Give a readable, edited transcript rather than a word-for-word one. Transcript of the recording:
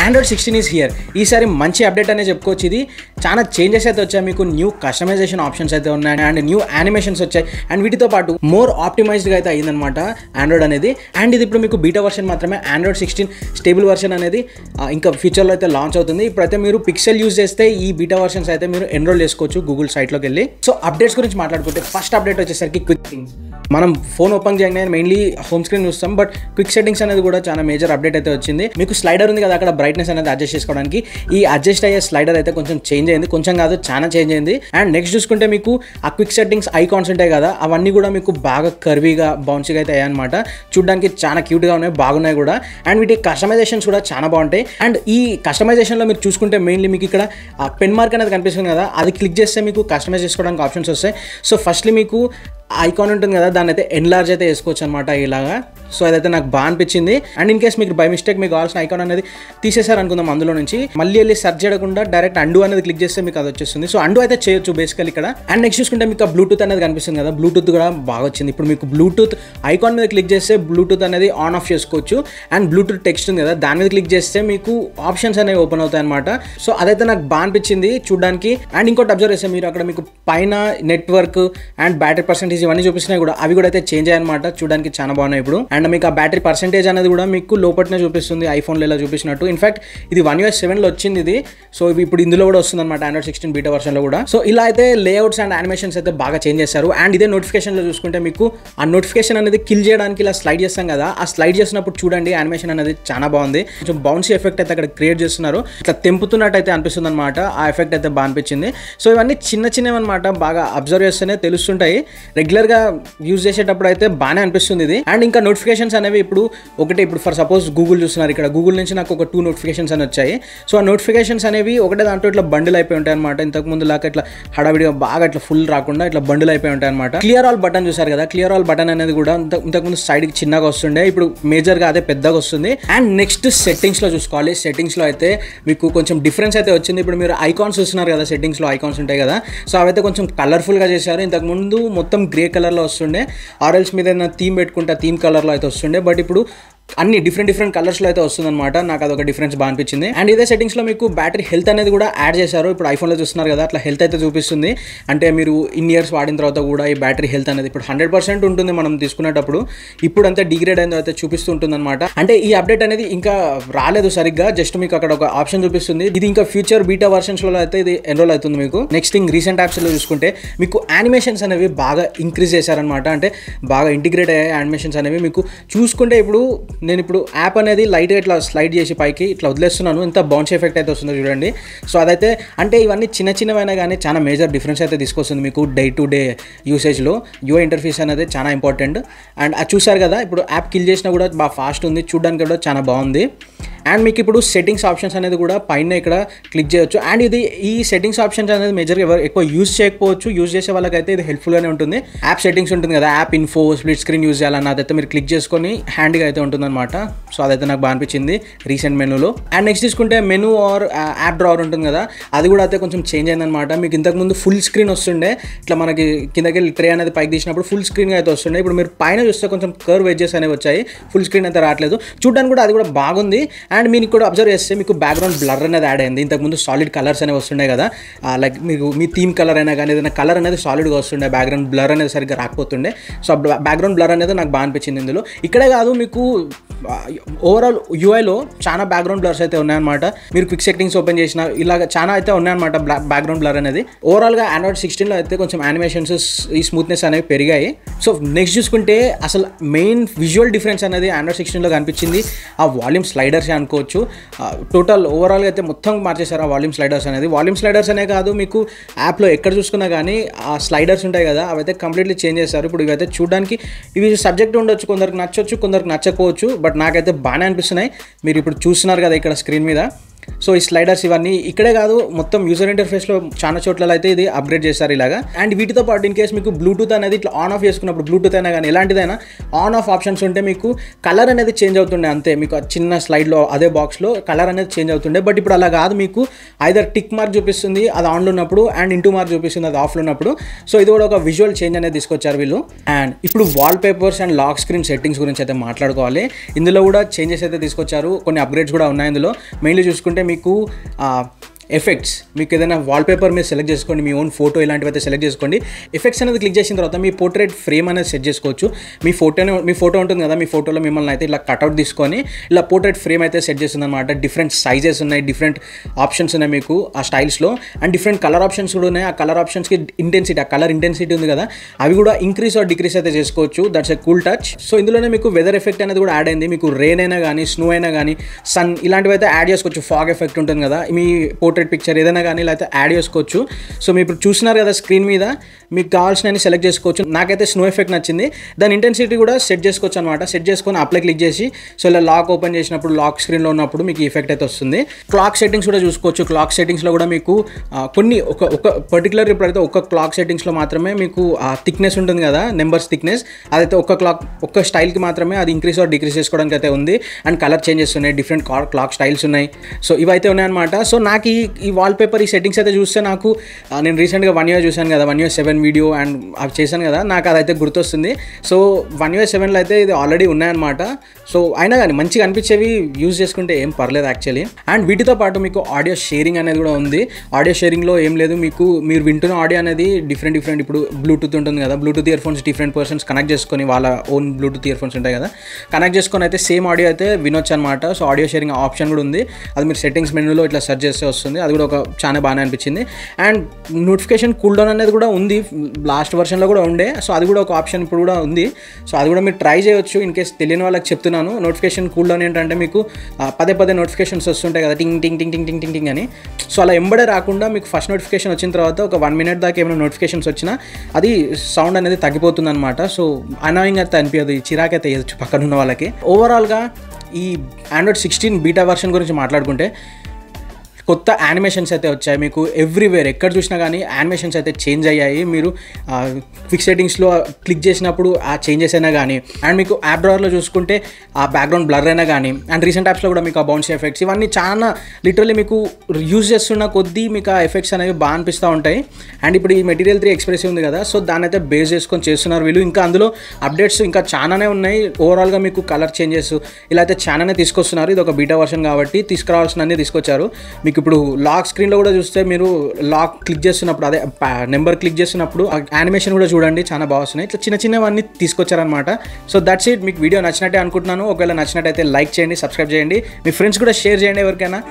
Android 16 is here. ఈసారి మంచి update అనే చెప్పుకోవచ్చు. ఇది చాలా చేంజెస్ అయితే వచ్చాయి. మీకు న్యూ కస్టమైజేషన్ ఆప్షన్స్ అయితే ఉన్నాయి అండ్ న్యూ యానిమేషన్స్ వచ్చాయి అండ్ వీటితో పాటు మోర్ ఆప్టిమైజ్డ్గా అయితే అయ్యిందనమాట ఆండ్రాయిడ్ అనేది. అండ్ ఇది ఇప్పుడు మీకు బీటా వర్షన్ మాత్రమే. Android 16 స్టేబుల్ వర్షన్ అనేది ఇంకా ఫ్యూచర్లో అయితే లాంచ్ అవుతుంది. ఇప్పుడైతే మీరు పిక్సెల్ యూజ్ చేస్తే ఈ బీటా వర్షన్స్ అయితే మీరు ఎన్రోల్ చేసుకోవచ్చు గూగుల్ సైట్లోకి వెళ్ళి. సో అప్డేట్స్ గురించి మాట్లాడుకుంటే ఫస్ట్ అప్డేట్ వచ్చేసరికి క్విక్ థింగ్స్. మనం ఫోన్ ఓపెన్ చేయగానే మెయిన్లీ హోమ్ స్క్రీన్ చూస్తాం, బట్ క్విక్ సెట్టింగ్స్ అనేది కూడా చాలా మేజర్ అప్డేట్ అయితే వచ్చింది. మీకు స్లైడర్ ఉంది కదా, అక్కడ బ్రైట్నెస్ అనేది అడ్జస్ట్ చేసుకోవడానికి ఈ అడ్జస్ట్ అయ్యే స్లైడర్ అయితే కొంచెం చేంజ్ అయింది, కొంచెం కాదు చాలా చేంజ్ అయింది. అండ్ నెక్స్ట్ చూసుకుంటే మీకు ఆ క్విక్ సెట్టింగ్స్ ఐకాన్స్ ఉంటాయి కదా, అవన్నీ కూడా మీకు బాగా కర్వీగా బౌన్సీగా అయితే అయ్యాయన్నమాట. చూడడానికి చాలా క్యూట్గా ఉన్నాయి, బాగున్నాయి కూడా. అండ్ వీటి కస్టమైజేషన్స్ కూడా చాలా బాగుంటాయి. అండ్ ఈ కస్టమైజేషన్లో మీరు చూసుకుంటే మెయిన్లీ మీకు ఇక్కడ పెన్ మార్క్ అనేది కనిపిస్తుంది కదా, అది క్లిక్ చేస్తే మీకు కస్టమైజ్ చేసుకోవడానికి ఆప్షన్స్ వస్తాయి. సో ఫస్ట్లీ మీకు ఐకాన్ ఉంటుంది కదా, దాన్ని అయితే ఎన్లార్జ్ అయితే వేసుకోవచ్చు అనమాట ఇలాగా. సో అదైతే నాకు బాగా అనిపించింది. అండ్ ఇన్ కేస్ మీకు బై మిస్టేక్ మీకు కావాల్సిన ఐకాన్ అనేది తీసేసారు అనుకుందాం, అందులో నుంచి మళ్ళీ వెళ్ళి సెర్చ్ చేయకుండా డైరెక్ట్ అండు అనేది క్లిక్ చేస్తే మీకు అది వచ్చేస్తుంది. సో అండు అయితే చేయొచ్చు బేసికల్ ఇక్కడ. అండ్ నెక్స్ట్ చూసుకుంటే మీకు బ్లూటూత్ అనేది కనిపిస్తుంది కదా, బ్లూటూత్ కూడా బాగా వచ్చింది. ఇప్పుడు మీకు బ్లూటూత్ ఐకాన్ మీద క్లిక్ చేస్తే బ్లూటూత్ అనేది ఆన్ ఆఫ్ చేసుకోవచ్చు. అండ్ బ్లూటూత్ టెక్స్ట్ ఉంది కదా, దాని మీద క్లిక్ చేస్తే మీకు ఆప్షన్స్ అనేవి ఓపెన్ అవుతాయి అనమాట. సో అదైతే నాకు బాగా అనిపించింది చూడడానికి. అండ్ ఇంకోటి అబ్జర్వ్ చేస్తే మీరు అక్కడ మీకు పైన నెట్వర్క్ అండ్ బ్యాటరీ పర్సెంటేజ్ ఇవన్నీ చూపిస్తున్నాయి కూడా, అవి కూడా అయితే చేంజ్ అయ్యాయన్నమాట. చూడడానికి చాలా బాగున్నాయి ఇప్పుడు. అండ్ మీకు ఆ బ్యాటరీ పర్సెంటేజ్ అనేది కూడా మీకు లోపలనే చూపిస్తుంది, ఐఫోన్లో ఇలా చూపించినట్టు. ఇన్ఫాక్ట్ ఇది 1UI 7లో వచ్చింది ఇది. సో ఇవి ఇప్పుడు ఇందులో కూడా వస్తుంది అనమాట, Android 16 బీటా వర్షన్లో కూడా. సో ఇలా అయితే లేఅవుట్స్ అండ్ యానిమేషన్స్ అయితే బాగా చేంజ్ చేశారు. అండ్ ఇదే నోటిఫికేషన్లో చూసుకుంటే మీకు ఆ నోటిఫికేషన్ అనేది కిల్ చేయడానికి ఇలా స్లైడ్ చేస్తాం కదా, ఆ స్లైడ్ చేసినప్పుడు చూడండి యానిమేషన్ అనేది చాలా బాగుంది. కొంచెం బౌన్సీ ఎఫెక్ట్ అయితే అక్కడ క్రియేట్ చేస్తున్నారు, ఇట్లా తెంపుతున్నట్టు అయితే అనిపిస్తుంది అనమాట. ఆ ఎఫెక్ట్ అయితే బాగా అనిపించింది. సో ఇవన్నీ చిన్న చిన్నవి అనమాట, బాగా అబ్జర్వ్ చేస్తేనే తెలుస్తుంటాయి. రెగ్యులర్గా యూజ్ చేసేటప్పుడు అయితే బాగానే అనిపిస్తుంది ఇది. అండ్ ఇంకా నోటిఫికేషన్స్ అనేవి ఇప్పుడు ఫర్ సపోజ్ గూగుల్ చూస్తున్నారు, ఇక్కడ గూగుల్ నుంచి నాకు ఒక 2 నోటిఫికేషన్స్ అని వచ్చాయి. సో ఆ నోటిఫికేషన్స్ అనేవి ఒకటే దాంట్లో ఇట్లా బండిల్ అయిపోయి ఉంటాయి అనమాట. ఇంతకు ముందు లాగా ఇట్లా హడావిడిగా బాగా ఇట్లా ఫుల్ రాకుండా ఇట్లా బండిల్ అయిపోయి ఉంటాయి అనమాట. క్లియర్ ఆల్ బటన్ చూసారు కదా, క్లియర్ ఆల్ బటన్ అనేది కూడా ఇంతకుముందు సైడ్కి చిన్నగా వస్తుండే, ఇప్పుడు మేజర్గా అదే పెద్దగా వస్తుంది. అండ్ నెక్స్ట్ సెట్టింగ్స్లో చూసుకోవాలి. సెట్టింగ్స్లో అయితే మీకు కొంచెం డిఫరెన్స్ అయితే వచ్చింది. ఇప్పుడు మీరు ఐకాన్స్ చూస్తున్నారు కదా, సెట్టింగ్స్లో ఐకాన్స్ ఉంటాయి కదా, సో అవైతే కొంచెం కలర్ఫుల్గా చేశారు. ఇంతకుముందు మొత్తం గ్రే కలర్లో వస్తుండే, ఆరెంజ్ మీద ఏదైనా థీమ్ పెట్టుకుంటే థీమ్ కలర్లో అయితే వస్తుండే, బట్ ఇప్పుడు అన్ని డిఫరెంట్ కలర్స్లో అయితే వస్తుందన్నమాట. నాకు అదొక డిఫరెన్స్ బాగా అనిపించింది. అండ్ ఇదే సెట్టింగ్స్లో మీకు బ్యాటరీ హెల్త్ అనేది కూడా యాడ్ చేశారు. ఇప్పుడు ఐఫోన్లో చూస్తున్నారు కదా, అట్లా హెల్త్ అయితే చూపిస్తుంది. అంటే మీరు ఇయర్స్ వాడిన తర్వాత కూడా ఈ బ్యాటరీ హెల్త్ అనేది ఇప్పుడు 100% ఉంటుంది మనం తీసుకునేటప్పుడు. ఇప్పుడు అంతా డిగ్రేడ్ అయిందో అయితే చూపిస్తూ ఉంటుంది అనమాట. అంటే ఈ అప్డేట్ అనేది ఇంకా రాలేదు సరిగ్గా, జస్ట్ మీకు అక్కడ ఒక ఆప్షన్ చూపిస్తుంది. ఇది ఇంకా ఫ్యూచర్ బీటా వర్షన్స్లో అయితే ఇది ఎన్రోల్ అవుతుంది మీకు. నెక్స్ట్ థింగ్, రీసెంట్ యాప్స్లో చూసుకుంటే మీకు యానిమేషన్స్ అనేవి బాగా ఇంక్రీజ్ చేశారనమాట. అంటే బాగా ఇంటిగ్రేట్ అయ్యే యానిమేషన్స్ అనేవి మీకు చూసుకుంటే నేను యాప్ అనేది లైట్గా ఇట్లా స్లైడ్ చేసి పైకి ఇట్లా వదిలేస్తున్నాను, ఇంత బౌన్స్ ఎఫెక్ట్ అయితే వస్తుందో చూడండి. సో అదైతే అంటే ఇవన్నీ చిన్నవైనా కానీ చాలా మేజర్ డిఫరెన్స్ అయితే తీసుకొస్తుంది మీకు డే టు డే యూసేజ్లో. యూఐ ఇంటర్ఫేస్ అనేది చాలా ఇంపార్టెంట్. అండ్ అది చూసారు కదా, ఇప్పుడు యాప్ కిల్ చేసినా కూడా బాగా ఫాస్ట్ ఉంది, చూడడానికి కూడా చాలా బాగుంది. అండ్ మీకు ఇప్పుడు సెట్టింగ్స్ ఆప్షన్స్ అనేది కూడా పైన ఇక్కడ క్లిక్ చేయొచ్చు. అండ్ ఈ సెట్టింగ్స్ ఆప్షన్స్ అనేది మేజర్గా ఎవరు ఎక్కువ యూజ్ చేయకపోవచ్చు, యూజ్ చేసే వాళ్ళకైతే ఇది హెల్ప్ఫుల్గానే ఉంటుంది. యాప్ సెట్టింగ్స్ ఉంటుంది కదా, app info, split screen use చేయాలన్న అదైతే మీరు క్లిక్ చేసుకొని హ్యాండ్గా అయితే ఉంటుందన్నమాట. సో అదైతే నాకు బాగా అనిపించింది రీసెంట్ మెనూలో. అండ్ నెక్స్ట్ తీసుకుంటే మెనూ ఆర్ యాప్ డ్రావర్ ఉంటుంది కదా, అది కూడా అయితే కొంచెం చేంజ్ అయిందనమాట. మీకు ఇంతకుముందు ఫుల్ స్క్రీన్ వస్తుండే, ఇట్లా మనకి కిందకి ట్రే అనేది పైకి తీసినప్పుడు ఫుల్ స్క్రీన్గా అయితే వస్తుండే. ఇప్పుడు మీరు పైన చూస్తే కొంచెం కర్వ్ ఎడ్జెస్ అనేవి వచ్చాయి, ఫుల్ స్క్రీన్ అయితే రావట్లేదు. చూడడానికి కూడా అది కూడా బాగుంది. అండ్ మీరు కూడా అబ్జర్వ్ చేస్తే మీకు బ్యాక్గ్రౌండ్ బ్లర్ అనేది యాడ్ అయింది. ఇంతకుముందు సాలిడ్ కలర్స్ అనేవి వస్తుండే కదా, లైక్ మీకు మీ థీమ్ కలర్ అయినా కానీ ఏదైనా కలర్ అనేది సాలిడ్గా వస్తుండే, బ్యాక్గ్రౌండ్ బ్లర్ అనేది సరిగ్గా రాకపోతుండే. సో బ్యాక్గ్రౌండ్ బ్లర్ అనేది నాకు బాగా అనిపించింది ఇందులో. ఇక్కడే కాదు, మీకు ఓవరాల్ యూఐలో చాలా బ్యాక్గ్రౌండ్ బ్లర్స్ అయితే ఉన్నాయన్నమాట. మీరు క్విక్ సెట్టింగ్స్ ఓపెన్ చేసిన ఇలాగ చాలా అయితే ఉన్నాయన్నమాట బ్యాక్గ్రౌండ్ బ్లర్ అనేది. ఓవరాల్గా Android 16లో అయితే కొంచెం యానిమేషన్స్, ఈ స్మూత్నెస్ అనేవి పెరిగాయి. సో నెక్స్ట్ చూసుకుంటే అసలు మెయిన్ విజువల్ డిఫరెన్స్ అనేది Android 16లో కనిపించింది ఆ వాల్యూమ్ స్లైడర్స్ అనుకోవచ్చు. టోటల్ ఓవరాల్గా అయితే మొత్తం మార్చేశారు ఆ వాల్యూమ్ స్లైడర్స్ అనేది. వాల్యూమ్ స్లైడర్స్ అనే కాదు, మీకు యాప్లో ఎక్కడ చూసుకున్నా కానీ ఆ స్లైడర్స్ ఉంటాయి కదా, అవైతే కంప్లీట్లీ చేంజ్ చేశారు. ఇప్పుడు ఇవైతే చూడడానికి ఇవి సబ్జెక్ట్ ఉండొచ్చు, కొందరికి నచ్చొచ్చు, కొందరికి నచ్చకపోవచ్చు, బట్ నాకైతే బాగానే అనిపిస్తున్నాయి. మీరు ఇప్పుడు చూస్తున్నారు కదా ఇక్కడ స్క్రీన్ మీద. సో ఈ స్లైడర్స్ ఇవన్నీ ఇక్కడే కాదు, మొత్తం యూజర్ ఇంటర్ఫేస్లో చాలా చోట్ల అయితే ఇది అప్గ్రేడ్ చేస్తారు ఇలాగా. అండ్ వీటితో పాటు ఇన్ కేసు మీకు బ్లూటూత్ అనేది ఇట్లా ఆన్ ఆఫ్ చేసుకున్నప్పుడు, బ్లూటూత్ అయినా కానీ ఎలాంటిదైనా ఆన్ ఆఫ్ ఆప్షన్స్ ఉంటే మీకు కలర్ అనేది చేంజ్ అవుతుండే అంతే. మీకు చిన్న స్లైడ్లో అదే బాక్స్లో కలర్ అనేది చేంజ్ అవుతుండే. బట్ ఇప్పుడు అలా కాదు, మీకు ఐదర్ టిక్ మార్క్ చూపిస్తుంది అది ఆన్లో ఉన్నప్పుడు అండ్ ఇంటూ మార్క్ చూపిస్తుంది అది ఆఫ్లో ఉన్నప్పుడు. సో ఇది కూడా ఒక విజువల్ చేంజ్ అనేది తీసుకొచ్చారు వీళ్ళు. అండ్ ఇప్పుడు wallpapers and lock screen settings గురించి అయితే మాట్లాడుకోవాలి. ఇందులో కూడా చేంజెస్ అయితే తీసుకొచ్చారు, కొన్ని అప్గ్రేడ్స్ కూడా ఉన్నాయి ఇందులో. మెయిన్లీ చూసుకుంటే మీకు ఎఫెక్ట్స్, మీకు ఏదైనా వాల్పేపర్ మీరు సెలెక్ట్ చేసుకోండి, మీ ఓన్ ఫోటో ఇలాంటివి అయితే సెలెక్ట్ చేసుకోండి. ఎఫెక్ట్స్ అనేది క్లిక్ చేసిన తర్వాత మీ పోర్ట్రేట్ ఫ్రేమ్ అనేది సెట్ చేసుకోవచ్చు. మీ ఫోటో ఉంటుంది కదా, మీ ఫోటోలో మిమ్మల్ని అయితే ఇలా కట్అవుట్ తీసుకొని ఇలా పోర్ట్రేట్ ఫ్రేమ్ అయితే సెట్ చేస్తుంది అనమాట. డిఫరెంట్ సైజెస్ ఉన్నాయి, డిఫరెంట్ ఆప్షన్స్ ఉన్నాయి మీకు ఆ స్టైల్స్లో. అండ్ డిఫరెంట్ కలర్ ఆప్షన్స్ కూడా ఉన్నాయి. ఆ కలర్ ఆప్షన్స్కి ఇంటెన్సిటీ, ఆ కలర్ ఇంటెన్సిటీ ఉంది కదా, అవి కూడా ఇంక్రీస్ ఆర్ డిక్రీస్ అయితే చేసుకోవచ్చు. That's a cool touch. So ఇందులోనే మీకు వెదర్ ఎఫెక్ట్ అనేది కూడా యాడ్ అయింది. మీకు రెయిన్ అయినా కానీ, స్నో అయినా కానీ, సన్ ఇలాంటివి అయితే యాడ్ చేసుకోవచ్చు. ఫాగ్ ఎఫెక్ట్ ఉంటుంది కదా, మీ పోర్ట్రేట్ పిక్చర్ ఏదైనా కానీ ఇలా అయితే యాడ్ చేసుకోవచ్చు. సో మీరు ఇప్పుడు చూసినారు కదా స్క్రీన్ మీద, మీకు కావాల్సిన సెలెక్ట్ చేసుకోవచ్చు. నాకైతే స్నో ఎఫెక్ట్ నచ్చింది. దాని ఇంటెన్సిటీ కూడా సెట్ చేసుకోవచ్చు అనమాట. సెట్ చేసుకొని అప్లై క్లిక్ చేసి సో ఇలా లాక్ ఓపెన్ చేసినప్పుడు, లాక్ స్క్రీన్లో ఉన్నప్పుడు మీకు ఎఫెక్ట్ అయితే వస్తుంది. క్లాక్ సెట్టింగ్స్ కూడా చూసుకోవచ్చు. క్లాక్ సెట్టింగ్స్లో కూడా మీకు కొన్ని ఒక పర్టికులర్ ఇప్పుడైతే ఒక క్లాక్ సెట్టింగ్స్లో మాత్రమే మీకు ఆ థిక్నెస్ ఉంటుంది కదా, నెంబర్స్ థిక్నెస్, అదైతే ఒక్క స్టైల్కి మాత్రమే అది ఇంక్రీస్ ఆర్ డిక్రీస్ చేసుకోవడానికి అయితే ఉంది. అండ్ కలర్ చేంజెస్ ఉన్నాయి, డిఫరెంట్ క్లాక్ స్టైల్స్ ఉన్నాయి. సో ఇవైతే ఉన్నాయన్నమాట. సో నాకు ఈ వాల్పేపర్, ఈ సెట్టింగ్స్ అయితే చూస్తే నాకు, నేను రీసెంట్గా 1 year చూశాను కదా, 1 year 7 వీడియో అండ్ అవి చేశాను కదా, నాకు అదైతే గుర్తొస్తుంది. సో 1 year 7లో అయితే ఇది ఆల్రెడీ ఉన్నాయన్నమాట. సో అయినా కానీ మంచిగా అనిపించేవి యూజ్ చేసుకుంటే ఏం పర్లేదు యాక్చువల్లీ. అండ్ వీటితో పాటు మీకు ఆడియో షేరింగ్ అనేది కూడా ఉంది. ఆడియో షేరింగ్లో ఏం లేదు, మీరు వింటున్న ఆడియో అనేది డిఫరెంట్ ఇప్పుడు బ్లూటూత్ ఉంటుంది కదా, Bluetooth ear phones different persons connect చేసుకొని, వాళ్ళ ఓన్ బ్లూటూత్ ఇయర్ ఫోన్స్ ఉంటాయి కదా, కనెక్ట్ చేసుకొని అయితే సేమ్ ఆడియో అయితే వినొచ్చు అనమాట. సో ఆడియో షేరింగ్ ఆప్షన్ కూడా ఉంది. అది మీరు సెట్టింగ్స్ మెనూలో ఇట్లా సెర్చ్ చేస్తే వస్తుంది. అది కూడా ఒక చాలా బాగానే అనిపించింది. అండ్ నోటిఫికేషన్ కూల్ డౌన్ అనేది కూడా ఉంది, లాస్ట్ వర్షన్లో కూడా ఉండే. సో అది కూడా ఒక ఆప్షన్ ఇప్పుడు కూడా ఉంది. సో అది కూడా మీరు ట్రై చేయొచ్చు. ఇన్ కేస్ తెలియని వాళ్ళకి చెప్తున్నాను. నోటిఫికేషన్ కూల్ డౌన్ ఏంటంటే మీకు పదే నోటిఫికేషన్స్ వస్తుంటాయి కదా, టింగ్ టింగ్ టింగ్ టింగ్ టింగ్ టింగ్ టింగ్ అని. సో అలా ఎంబడే రాకుండా మీకు ఫస్ట్ నోటిఫికేషన్ వచ్చిన తర్వాత ఒక 1 minute దాకా ఏమైనా నోటిఫికేషన్స్ వచ్చినా అది సౌండ్ అనేది తగ్గిపోతుంది అనమాట. సో అనాయింగ్ అయితే అనిపించదు, చిరాకైతే వేయచ్చు పక్కన ఉన్న వాళ్ళకి. ఓవరాల్గా ఈ Android 16 బీటా వర్షన్ గురించి మాట్లాడుకుంటే కొత్త యానిమేషన్స్ అయితే వచ్చాయి. మీకు ఎవ్రీవేర్ ఎక్కడ చూసినా కానీ యానిమేషన్స్ అయితే చేంజ్ అయ్యాయి. మీరు క్విక్ సెట్టింగ్స్లో క్లిక్ చేసినప్పుడు ఆ చేంజెస్ అయినా కానీ, అండ్ మీకు యాప్ డ్రావర్లో చూసుకుంటే ఆ బ్యాక్గ్రౌండ్ బ్లర్ అయినా కానీ, అండ్ రీసెంట్ యాప్స్లో కూడా మీకు ఆ బౌన్సీ ఎఫెక్ట్స్ ఇవన్నీ చాలా లిటరల్లీ మీకు యూజ్ చేస్తున్న కొద్దీ మీకు ఆ ఎఫెక్ట్స్ అనేవి బాగా అనిపిస్తూ ఉంటాయి. అండ్ ఇప్పుడు ఈ Material 3 Express ఉంది కదా, సో దాన్ని అయితే బేస్ చేసుకొని చేస్తున్నారు వీళ్ళు. ఇంకా అందులో అప్డేట్స్ ఇంకా చాలానే ఉన్నాయి. ఓవరాల్గా మీకు కలర్ చేంజెస్ ఇలా అయితే చాలానే తీసుకొస్తున్నారు. ఇది ఒక బీటా వర్షన్ కాబట్టి తీసుకురావాల్సిన అన్నీ తీసుకొచ్చారు. మీకు ఇప్పుడు లాక్ స్క్రీన్లో కూడా చూస్తే మీరు లాక్ క్లిక్ చేస్తున్నప్పుడు, అదే నెంబర్ క్లిక్ చేస్తున్నప్పుడు యానిమేషన్ కూడా చూడండి, చాలా బాగా వస్తున్నాయి. ఇట్లా చిన్నవన్నీ తీసుకొచ్చారనమాట. So that's it. మీకు వీడియో నచ్చినట్టే అనుకుంటున్నాను. ఒకవేళ నచ్చినట్టయితే లైక్ చేయండి, సబ్స్క్రైబ్ చేయండి, మీ ఫ్రెండ్స్ కూడా షేర్ చేయండి ఎవరికైనా.